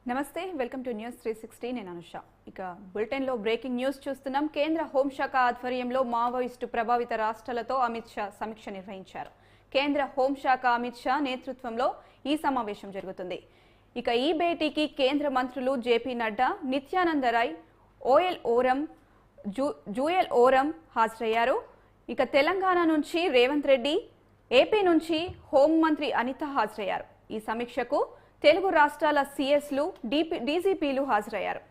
నమస్తే welcome to news 360 నేను అనుష ఇక బులెటిన్ లో బ్రేకింగ్ న్యూస్ చూస్తున్నాం కేంద్ర హోంశాఖ ఆధ్వర్యంలో మావోయిస్టు ప్రభావిత రాష్ట్రాలతో అమిత్ షా సమీక్ష నిర్వహించారు కేంద్ర హోంశాఖ అమిత్ షా నేతృత్వంలో ఈ సమావేశం జరుగుతుంది ఇక ఈ భేటీకి కేంద్ర మంత్రులు జేపీ నడ్డా నిత్యానంద రాయ్ ఓఎల్ ఓరం జూయల్ ఓరం హాజరయ్యారు ఇక తెలంగాణ నుంచి రేవంత్ రెడ్డి ఏపీ నుంచి హోం మంత్రి అనిత హాజరయ్యారు ఈ సమీక్షకు తెలుగు రాష్ట్రాల సీఎస్లు డీజీపీలు హాజరయ్యారు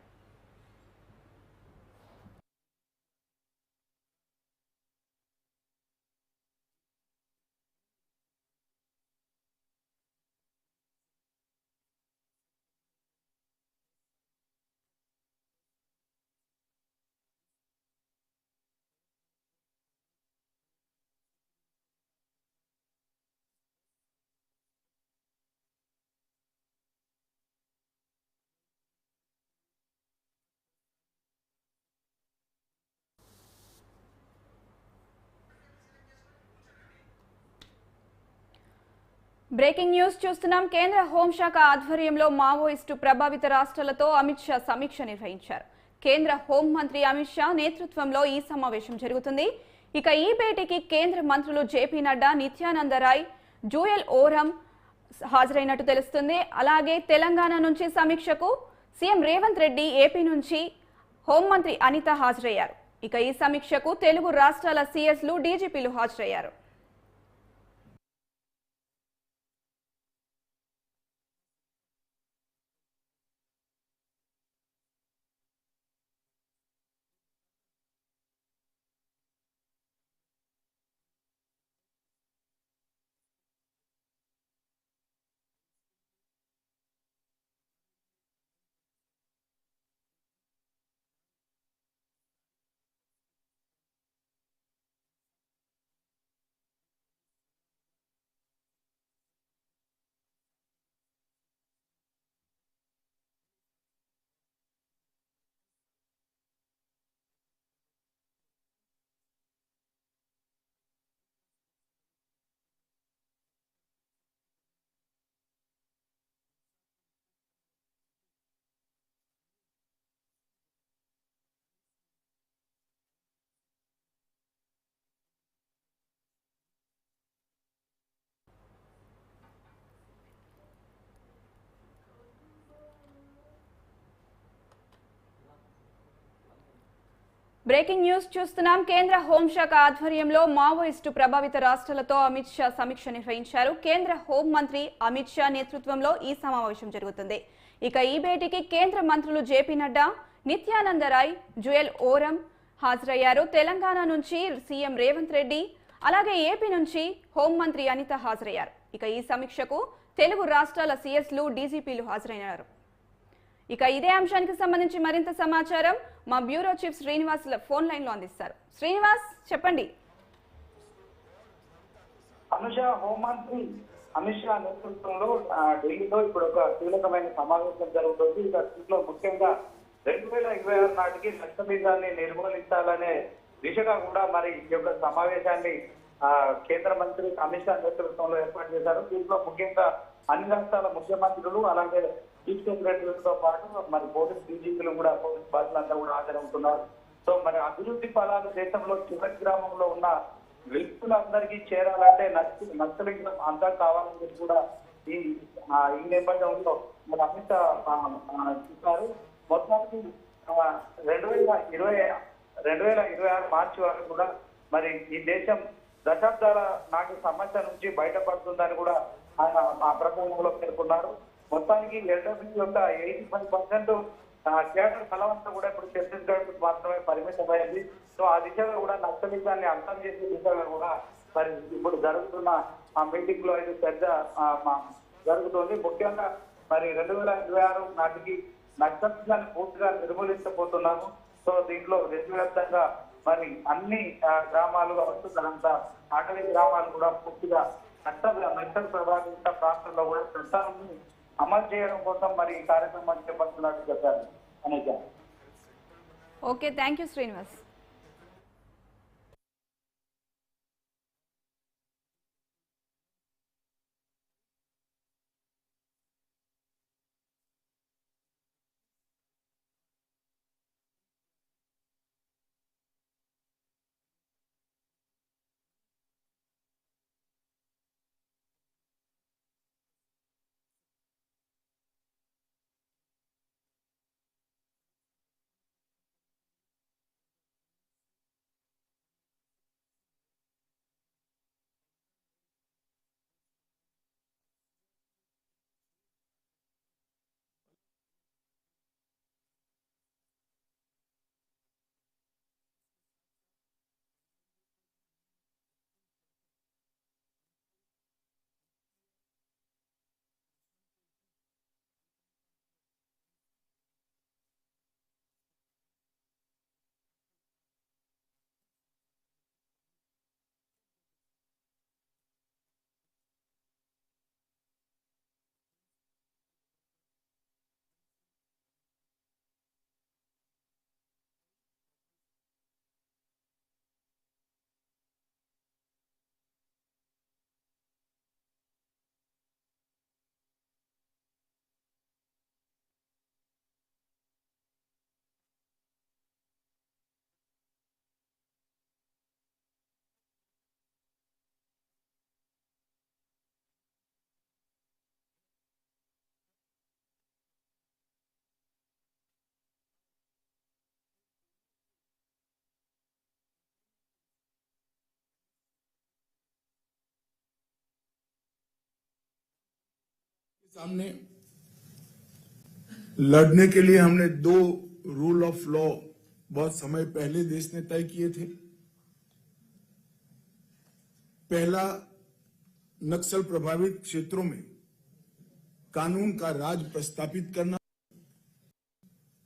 బ్రేకింగ్ న్యూస్ చూస్తున్నాం కేంద్ర హోంశాఖ ఆధ్వర్యంలో మావోయిస్టు ప్రభావిత రాష్ట్రాలతో అమిత్ షా సమీక్ష నిర్వహించారు కేంద్ర హోం మంత్రి అమిత్ షా నేతృత్వంలో ఈ సమావేశం జరుగుతుంది ఇక ఈ భేటీకి కేంద్ర మంత్రులు జేపీ నడ్డా నిత్యానంద రాయ్ జూయల్ ఓరం హాజరైనట్టు తెలుస్తుంది అలాగే తెలంగాణ నుంచి సమీక్షకు సీఎం రేవంత్ రెడ్డి ఏపీ నుంచి హోంమంత్రి అనిత హాజరయ్యారు ఇక ఈ సమీక్షకు తెలుగు రాష్ట్రాల సీఎస్లు డీజీపీలు హాజరయ్యారు బ్రేకింగ్ న్యూస్ చూస్తున్నాం కేంద్ర హోంశాఖ ఆధ్వర్యంలో మావోయిస్టు ప్రభావిత రాష్ట్రాలతో అమిత్ షా సమీక్ష నిర్వహించారు కేంద్ర హోం మంత్రి అమిత్ షా నేతృత్వంలో ఈ సమావేశం జరుగుతుంది ఇక ఈ భేటీకి కేంద్ర మంత్రులు జేపీ నడ్డా నిత్యానంద రాయ్ జూయల్ ఓరం హాజరయ్యారు తెలంగాణ నుంచి సీఎం రేవంత్ రెడ్డి అలాగే ఏపీ నుంచి హోం మంత్రి అనిత హాజరయ్యారు ఇక ఈ సమీక్షకు తెలుగు రాష్ట్రాల సీఎస్లు డీజీపీలు హాజరైనారు ఇక ఇదే అంశానికి సంబంధించి మరింత సమాచారం మా bureau chief Srinivas phone line లో అందిస్తారు శ్రీనివాస్ చెప్పండి అనుష హోంమంత్రి అమిత్ షా నేతృత్వంలో ఢిల్లీలో ఇప్పుడు ఒక కీలకమైన సమావేశం జరుగుతుంది దీంట్లో ముఖ్యంగా 2026 నాటికి నక్సలిజాన్ని నిర్మూలించాలనే దిశగా కూడా మరి ఈ యొక్క సమావేశాన్ని కేంద్ర మంత్రి అమిత్ షా నేతృత్వంలో ఏర్పాటు చేశారు దీంట్లో ముఖ్యంగా అన్ని రాష్ట్రాల ముఖ్యమంత్రులు అలాగే చీఫ్ సెక్రటరీలతో పాటు మరి పోలీస్ డీజీపీలు కూడా పోలీస్ బాధ్యులంతా కూడా హాజరవుతున్నారు సో మరి అభివృద్ధి ఫలాలు దేశంలో చివరి గ్రామంలో ఉన్న వ్యక్తులందరికీ చేరాలంటే నక్సలిజం అంతా కావాలని చెప్పి కూడా ఈ నేపథ్యంలో మరి అమిత్ షా చెప్పారు మొత్తానికి 2026 మార్చి వరకు కూడా మరి ఈ దేశం దశాబ్దాల నాటి సమస్య నుంచి బయటపడుతుందని కూడా ఆయన ఆ ప్రసంగంలో పేర్కొన్నారు మొత్తానికి ఎల్డబ్ల్యూ యొక్క 85% కేడర్ బలవంతా కూడా ఇప్పుడు ఛత్తీస్గఢ్ మాత్రమే పరిమితమైంది సో ఆ దిశగా కూడా నక్సలిజాన్ని అర్థం చేసే దిశగా కూడా మరి ఇప్పుడు జరుగుతున్న ఆ మీటింగ్ లో అయితే చర్చ జరుగుతుంది ముఖ్యంగా మరి 2026 నాటికి నక్సలిజాన్ని పూర్తిగా నిర్మూలించబోతున్నాము సో దీంట్లో దేశవ్యాప్తంగా మరి అన్ని గ్రామాలు వస్తున్నంత అటవీ గ్రామాలు కూడా పూర్తిగా నక్సల్ ప్రభావిత ప్రాంతాల్లో కూడా చట్టాలను అమలు చేయడం కోసం మరి ఈ కార్యక్రమాన్ని చేపడుతున్నట్టు చెప్పారు అనేక ఓకే థ్యాంక్ యూ శ్రీనివాస్ सामने लड़ने के लिए हमने 2 रूल ऑफ लॉ बहुत समय पहले देश ने तय किए थे। पहला, नक्सल प्रभावित क्षेत्रों में कानून का राज प्रस्थापित करना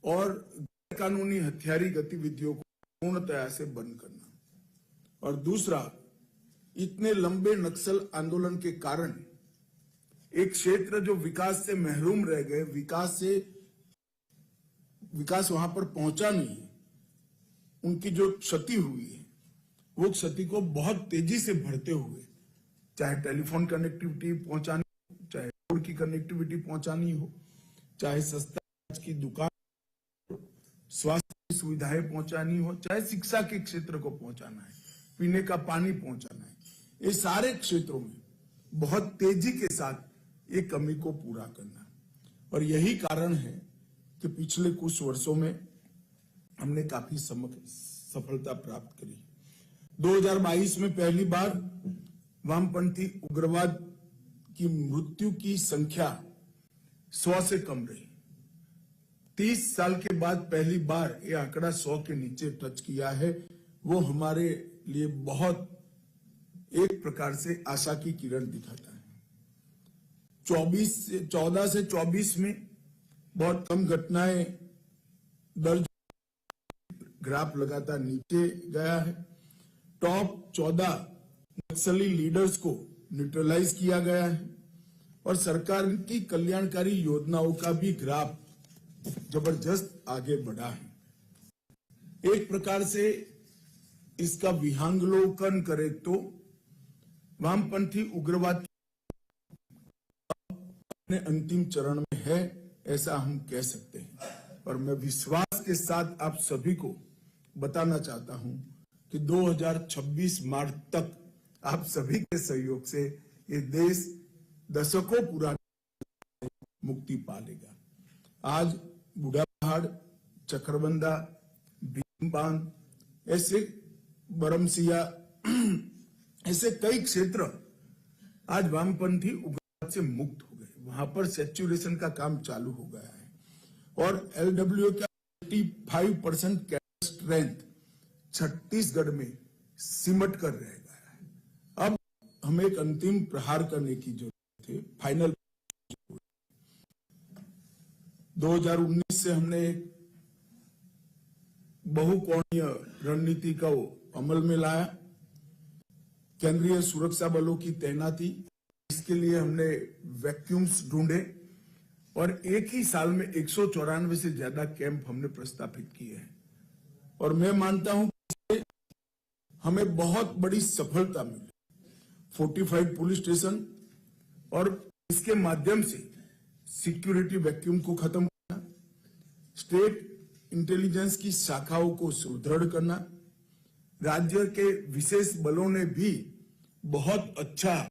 और गैर कानूनी हथियारी गतिविधियों को पूर्णतया से बंद करना, और दूसरा, इतने लंबे नक्सल आंदोलन के कारण एक क्षेत्र जो विकास से महरूम रह गए, विकास वहां पर पहुंचा नहीं है, उनकी जो क्षति हुई है वो क्षति को बहुत तेजी से बढ़ते हुए, चाहे टेलीफोन कनेक्टिविटी पहुंचानी हो, चाहे रोड की कनेक्टिविटी पहुंचानी हो, चाहे सस्ता की दुकान, स्वास्थ्य सुविधाएं पहुंचानी हो, चाहे शिक्षा के क्षेत्र को पहुंचाना है, पीने का पानी पहुंचाना है, ये सारे क्षेत्रों में बहुत तेजी के साथ ये कमी को पूरा करना। और यही कारण है कि पिछले कुछ वर्षों में हमने काफी सफलता प्राप्त करी। 2022 में पहली बार वामपंथी उग्रवाद की मृत्यु की संख्या 100 से कम रही। 30 साल के बाद पहली बार ये आंकड़ा 100 के नीचे टच किया है। वो हमारे लिए बहुत एक प्रकार से आशा की किरण दिखाता है। 14 से 24 में बहुत कम घटनाएं दर्ज, ग्राफ लगातार नीचे गया है। टॉप 14 नक्सली लीडर्स को न्यूट्रलाइज किया गया है और सरकार की कल्याणकारी योजनाओं का भी ग्राफ जबरदस्त आगे बढ़ा है। एक प्रकार से इसका विहंगावलोकन करें तो वामपंथी उग्रवाद अपने अंतिम चरण में है, ऐसा हम कह सकते हैं। और मैं विश्वास के साथ आप सभी को बताना चाहता हूं कि 2026 मार्च तक आप सभी के सहयोग से ये देश दशकों पुरानी मुक्ति पा लेगा। आज बूढ़ापहाड़, चकरबंदा, भीमबांध, ऐसे बरमसिया, ऐसे कई क्षेत्र आज वामपंथी उग्रवाद से मुक्त हो गए। वहां पर सैचुरेशन का काम चालू हो गया है और LWO का 85% कैडर स्ट्रेंथ छत्तीसगढ़ में सिमट कर रह गया है। अब हमें एक अंतिम प्रहार करने की जरूरत है, फाइनल। 2019 से हमने बहुकोणीय रणनीति को अमल में लाया। केंद्रीय सुरक्षा बलों की तैनाती, इसके लिए हमने वैक्यूम्स ढूंढे और एक ही साल में 194 से ज्यादा कैंप हमने प्रस्तापित किए हैं। और मैं मानता हूं कि हमें बहुत बड़ी सफलता मिली। फोर्टिफाइड पुलिस स्टेशन और इसके माध्यम से सिक्योरिटी वैक्यूम को खत्म करना, स्टेट इंटेलिजेंस की शाखाओं को सुदृढ़ करना, राज्य के विशेष बलों ने भी बहुत अच्छा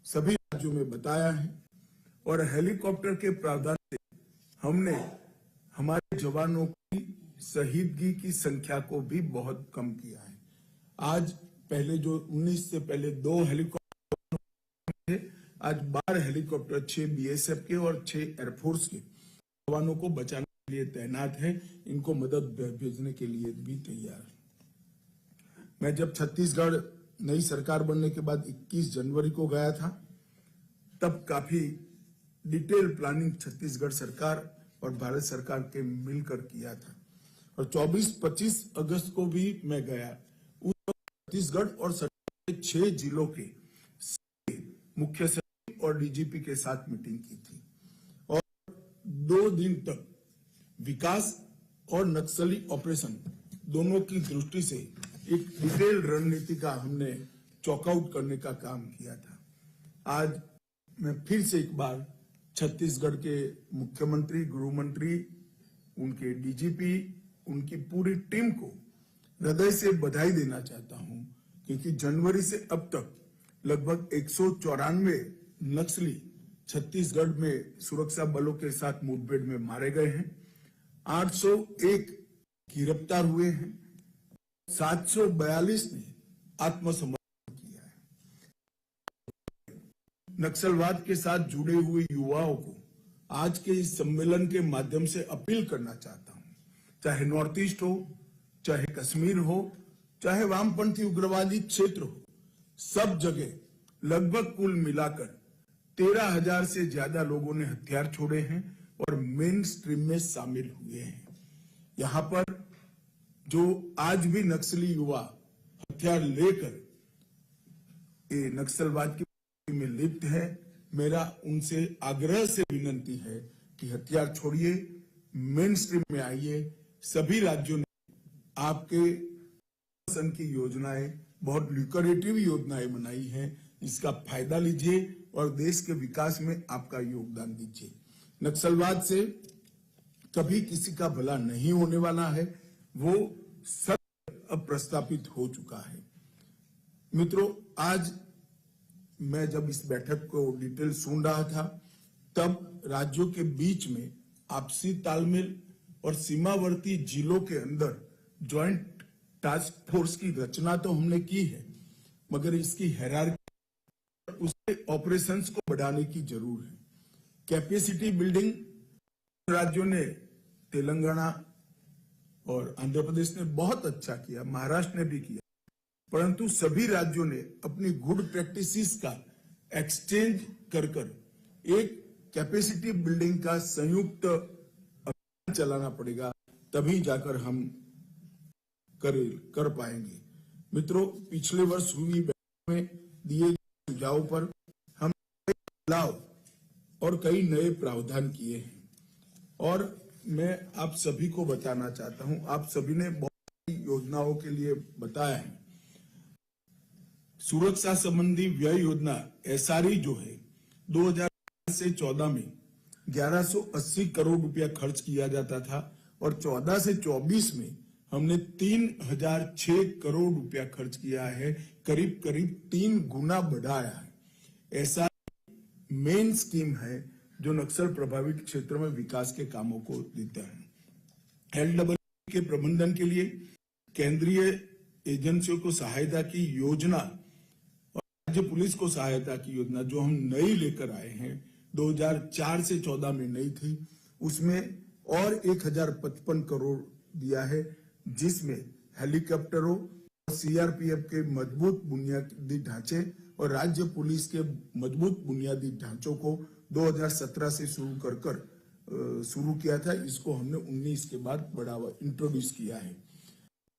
सभी राज्यों में बताया है और हेलीकॉप्टर के प्रावधान से हमने हमारे जवानों की शहीदगी की संख्या को भी बहुत कम किया है। आज पहले जो 19 से पहले 2 हेलीकॉप्टर थे, आज 12 हेलीकॉप्टर 6 BSF के और 6 एयरफोर्स के जवानों को बचाने के लिए तैनात है, इनको मदद भेजने के लिए भी तैयार है। मैं जब छत्तीसगढ़ नई सरकार बनने के बाद 21 जनवरी को गया था, तब काफी डिटेल प्लानिंग छत्तीसगढ़ सरकार और भारत सरकार के मिलकर किया था और 24-25 अगस्त को भी मैं गया। उस छत्तीसगढ़ और सरकार के 6 जिलों के मुख्य सचिव और DGP के साथ मीटिंग की थी और 2 दिन तक विकास और नक्सली ऑपरेशन दोनों की दृष्टि से एक डिटेल रणनीति का हमने चॉकआउट करने का काम किया था। आज मैं फिर से एक बार छत्तीसगढ़ के मुख्यमंत्री, गृह मंत्री, उनके DGP, उनकी पूरी टीम को हृदय से बधाई देना चाहता हूं, क्योंकि जनवरी से अब तक लगभग 194 नक्सली छत्तीसगढ़ में सुरक्षा बलों के साथ मुठभेड़ में मारे गए हैं, 801 गिरफ्तार हुए हैं, 742 ने आत्मसमर्पण किया है। नक्सलवाद के साथ जुड़े हुए युवाओं को आज के इस सम्मेलन के माध्यम से अपील करना चाहता हूं, चाहे नॉर्थ ईस्ट हो, चाहे कश्मीर हो, चाहे वामपंथी उग्रवादी क्षेत्र हो, सब जगह लगभग कुल मिलाकर 13,000 से ज्यादा लोगों ने हथियार छोड़े हैं और मेन स्ट्रीम में शामिल हुए हैं। यहां पर जो आज भी नक्सली युवा हथियार लेकर ये नक्सलवाद की में लिप्त है, मेरा उनसे आग्रह से विनंती है कि हथियार छोड़िए, मेन स्ट्रीम में आइए। सभी राज्यों ने आपके पसंद की योजनाएं, बहुत ल्यूक्रेटिव योजनाएं बनाई हैं, इसका फायदा लीजिए और देश के विकास में आपका योगदान दीजिए। नक्सलवाद से कभी किसी का भला नहीं होने वाला है, वो सत्य अब प्रस्थापित हो चुका है। मित्रों, आज मैं जब इस बैठक को डिटेल सुन रहा था, तब राज्यों के बीच में आपसी तालमेल और सीमावर्ती जिलों के अंदर ज्वाइंट टास्क फोर्स की रचना तो हमने की है, मगर इसकी हायरार्की, उसके ऑपरेशंस को बढ़ाने की जरूर है। कैपेसिटी बिल्डिंग राज्यों ने, तेलंगाना और आंध्र प्रदेश ने बहुत अच्छा किया, महाराष्ट्र ने भी किया, परंतु सभी राज्यों ने अपनी गुड प्रैक्टिसेस का एक्सचेंज कर एक कैपेसिटी बिल्डिंग का संयुक्त अभियान चलाना पड़ेगा, तभी जाकर हम कर पाएंगे। मित्रों, पिछले वर्ष हुई बैठक में दिए गए सुझावों पर हम कई बदलाव और कई नए प्रावधान किए हैं और मैं आप सभी को बताना चाहता हूं, आप सभी ने बहुत सारी योजनाओं के लिए बताया है। सुरक्षा संबंधी व्यय योजना एसआरई जो है 2004 से 14 में 1180 करोड़ रुपया खर्च किया जाता था और 14 से 24 में हमने 3006 करोड़ रुपया खर्च किया है, करीब करीब 3 गुना बढ़ाया है। ऐसा मेन स्कीम है जो नक्सल प्रभावित क्षेत्र में विकास के कामों को देता है। एलडब्ल्यू के प्रबंधन के लिए केंद्रीय एजेंसियों को सहायता की योजना और राज्य पुलिस को सहायता की योजना जो हम नई लेकर आए हैं, 2004 से 14 में नई थी, उसमें और 1055 करोड़ दिया है, जिसमें हेलीकॉप्टरों और सीआरपीएफ के मजबूत बुनियादी ढांचे और राज्य पुलिस के मजबूत बुनियादी ढांचों को 2017 से शुरू किया था। इसको हमने 19 के बाद बढ़ावा इंट्रोड्यूस किया है।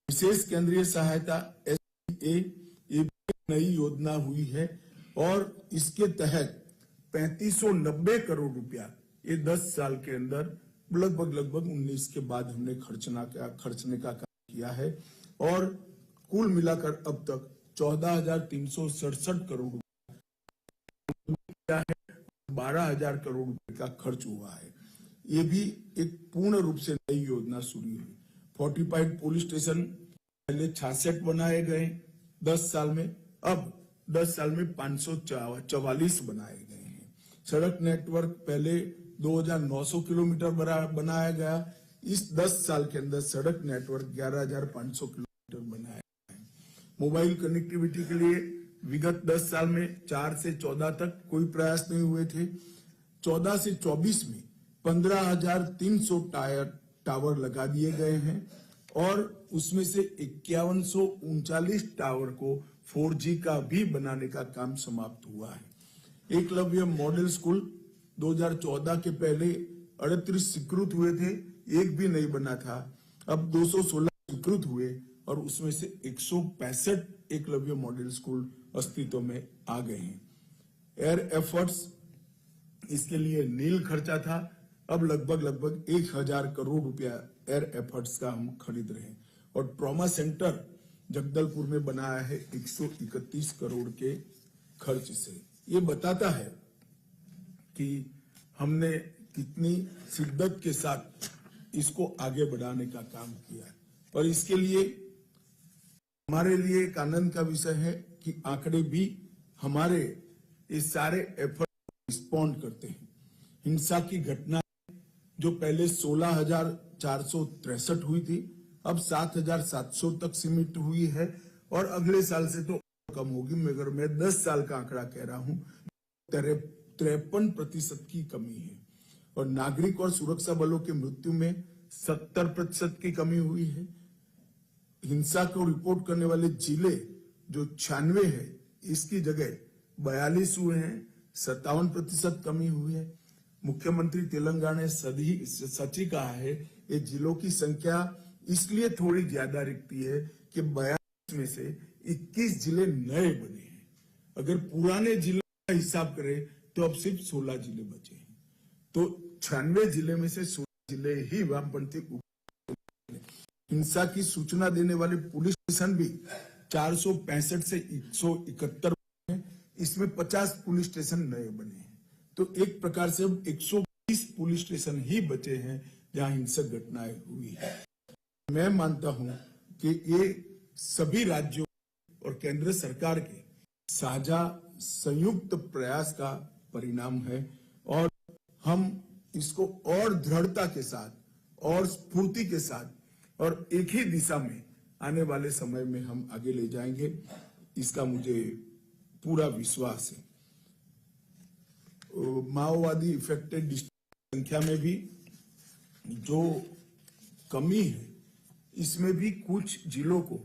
विशेष केंद्रीय सहायता SCA ये नई योजना हुई है और इसके तहत 3590 करोड़ रुपया ये 10 साल के अंदर लगभग 19 के बाद हमने खर्चने का काम किया है और कुल मिलाकर अब तक 14,367 करोड़ रुपया है, 12,000 करोड़ रुपए का खर्च हुआ है। ये भी एक पूर्ण रूप से नई योजना शुरू हुई। फोर्टिफाइड पुलिस स्टेशन पहले 66 बनाए गए 10 साल में, अब 10 साल में 544 बनाए गए हैं। सड़क नेटवर्क पहले 2,900 किलोमीटर बनाया गया, इस 10 साल के अंदर सड़क नेटवर्क 11,500 किलोमीटर बनाया गया है। मोबाइल कनेक्टिविटी के लिए विगत 10 साल में 4 से 14 तक कोई प्रयास नहीं हुए थे। 14 से 24 में 15,300 टावर लगा दिए गए हैं और उसमें से 5139 टावर को 4G का भी बनाने का काम समाप्त हुआ है। एकलव्य मॉडल स्कूल 2014 के पहले 38 स्वीकृत हुए थे, एक भी नहीं बना था, अब 216 स्वीकृत हुए और उसमें से 165 एकलव्य मॉडल स्कूल अस्तित्व में आ गए हैं। एयर एफर्ट्स, इसके लिए नील खर्चा था, अब लगभग 1,000 करोड़ रुपया एयर एफर्ट्स का हम खरीद रहे हैं और ट्रॉमा सेंटर जगदलपुर में बनाया है 131 करोड़ के खर्च से। ये बताता है कि हमने कितनी शिद्दत के साथ इसको आगे बढ़ाने का काम किया है और इसके लिए हमारे लिए एक आनंद का विषय है कि आंकड़े भी हमारे इस सारे एफर्ट रिस्पॉन्ड करते हैं। हिंसा की घटना जो पहले 16,463 हुई थी, अब 7,700 तक सीमित हुई है और अगले साल से तो कम होगी, मगर मैं 10 साल का आंकड़ा कह रहा हूं। 53% की कमी है और नागरिक और सुरक्षा बलों की मृत्यु में 70% की कमी हुई है। हिंसा को रिपोर्ट करने वाले जिले जो 96 है, इसकी जगह 42 हुए हैं, 57% कमी हुई है। मुख्यमंत्री तेलंगाना ने सच ही कहा है, ये जिलों की संख्या इसलिए थोड़ी ज्यादा दिखती है कि 42 में से 21 जिले नए बने हैं। अगर पुराने जिलों का हिसाब करें तो अब सिर्फ 16 जिले बचे हैं। तो 96 जिले में से 16 जिले ही वामपंथी। हिंसा की सूचना देने वाले पुलिस स्टेशन भी 465 से 171 हैं। इसमें 50 पुलिस स्टेशन नए बने हैं। तो एक प्रकार से अब 120 पुलिस स्टेशन ही बचे हैं जहां हिंसक घटनाएं हुई है। मैं मानता हूं कि ये सभी राज्यों और केंद्र सरकार के साझा संयुक्त प्रयास का परिणाम है और हम इसको और दृढ़ता के साथ और स्फूर्ति के साथ और एक ही दिशा में आने वाले समय में हम आगे ले जाएंगे, इसका मुझे पूरा विश्वास है। माओवादी इफेक्टेड डिस्ट्रिक्ट संख्या में भी जो कमी है, इसमें भी कुछ जिलों को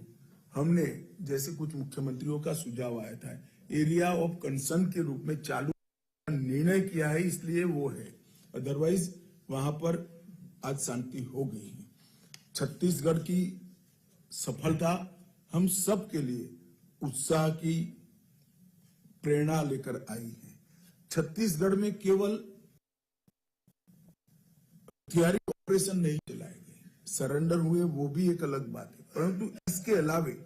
हमने, जैसे कुछ मुख्यमंत्रियों का सुझाव आया था, एरिया ऑफ कंसर्न के रूप में चालू निर्णय किया है, इसलिए वो है। अदरवाइज वहां पर आज शांति हो गई है। छत्तीसगढ़ की सफलता हम सब के लिए उत्साह की प्रेरणा लेकर आई है। छत्तीसगढ़ में केवल हथियारी ऑपरेशन नहीं चलाए गए, सरेंडर हुए, वो भी एक अलग बात है, परंतु इसके अलावे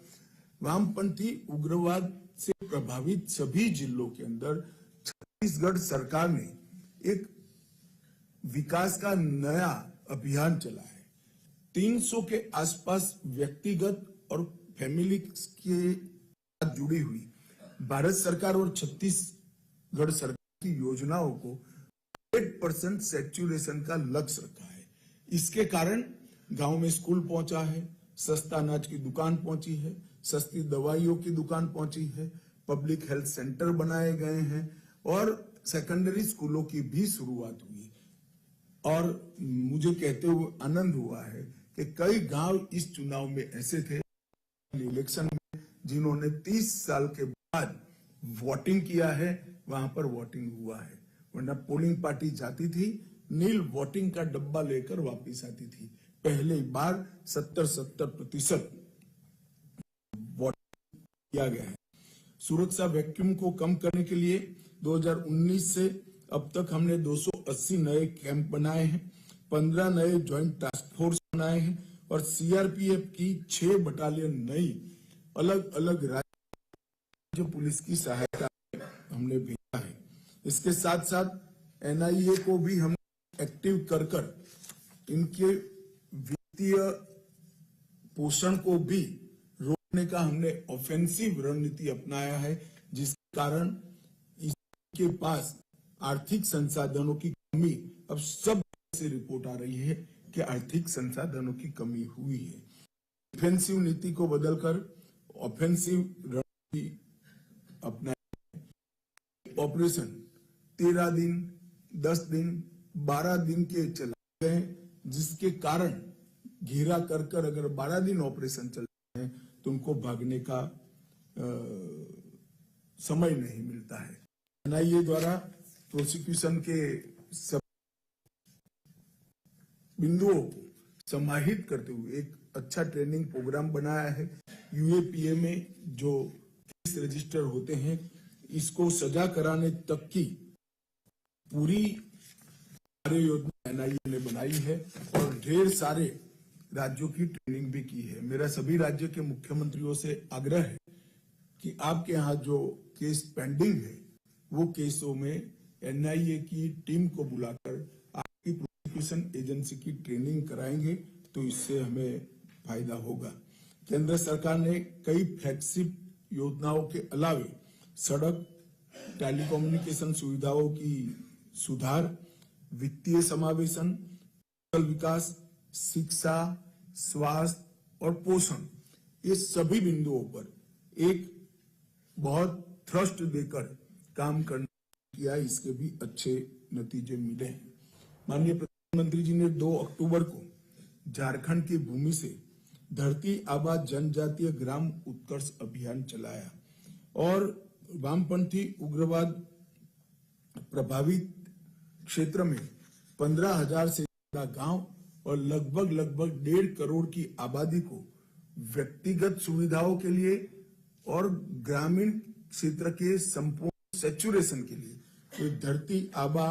वामपंथी उग्रवाद से प्रभावित सभी जिलों के अंदर छत्तीसगढ़ सरकार ने एक विकास का नया अभियान चला है। 300 के आसपास व्यक्तिगत और फैमिली के साथ जुड़ी हुई भारत सरकार और छत्तीसगढ़ सरकार की योजनाओं को 8% सैचुरेशन का लक्ष्य रखा है। इसके कारण गांव में स्कूल पहुंचा है, सस्ता अनाज की दुकान पहुंची है, सस्ती दवाइयों की दुकान पहुंची है, पब्लिक हेल्थ सेंटर बनाए गए हैं और सेकेंडरी स्कूलों की भी शुरुआत हुई। और मुझे कहते हुए आनंद हुआ है कि कई गांव इस चुनाव में ऐसे थे इलेक्शन में जिन्होंने 30 साल के बाद वोटिंग किया है, वहां पर वोटिंग हुआ है। वरना पोलिंग पार्टी जाती थी, नील वोटिंग का डब्बा लेकर वापस आती थी। पहली बार 70% वोटिंग किया गया है। सुरक्षा वैक्यूम को कम करने के लिए 2019 से अब तक हमने 280 नए कैंप बनाए हैं, 15 नए ज्वाइंट टास्क फोर्स बनाए हैं और सीआरपीएफ की 6 बटालियन नई अलग अलग राज्य पुलिस की सहायता हमने भेजा है। इसके साथ साथ एनआईए को भी हम एक्टिव कर इनके वित्तीय पोषण को भी रोकने का हमने ऑफेंसिव रणनीति अपनाया है, जिसके कारण इसके पास आर्थिक संसाधनों की कमी अब सब से रिपोर्ट आ रही है कि आर्थिक संसाधनों की कमी हुई है। डिफेंसिव नीति को बदलकर ऑफेंसिव रणनीति अपनाई। ऑपरेशन 13 दिन, 10 दिन, 12 दिन के चलाए गए, जिसके कारण घेरा कर अगर 12 दिन ऑपरेशन चल रहे हैं तो उनको भागने का समय नहीं मिलता है। एनआईए द्वारा प्रोसिक्यूशन के सब बिंदुओं को समाहित करते हुए एक अच्छा ट्रेनिंग प्रोग्राम बनाया है। यूएपीए में जो केस रजिस्टर होते हैं, इसको सजा कराने तक की पूरी कार्य योजना एनआईए ने बनाई है और ढेर सारे राज्यों की ट्रेनिंग भी की है। मेरा सभी राज्य के मुख्यमंत्रियों से आग्रह है कि आपके यहाँ जो केस पेंडिंग है, वो केसों में एनआईए की टीम को बुलाकर आपकी प्रोसिक्यूशन एजेंसी की ट्रेनिंग कराएंगे तो इससे हमें फायदा होगा। केंद्र सरकार ने कई फ्लैगशिप योजनाओं के अलावे सड़क, टेलीकम्युनिकेशन सुविधाओं की सुधार, वित्तीय समावेशन, कौशल विकास, शिक्षा, स्वास्थ्य और पोषण, ये सभी बिंदुओं पर एक बहुत थ्रस्ट देकर काम करना किया, इसके भी अच्छे नतीजे मिले हैं। माननीय प्रधानमंत्री जी ने 2 अक्टूबर को झारखंड की भूमि से धरती आबा जनजातीय ग्राम उत्कर्ष अभियान चलाया और वामपंथी उग्रवाद प्रभावित क्षेत्र में 15,000 से ज्यादा गांव और लगभग 1.5 करोड़ की आबादी को व्यक्तिगत सुविधाओं के लिए और ग्रामीण क्षेत्र के संपूर्ण सेचुरेशन के लिए तो धरती आबा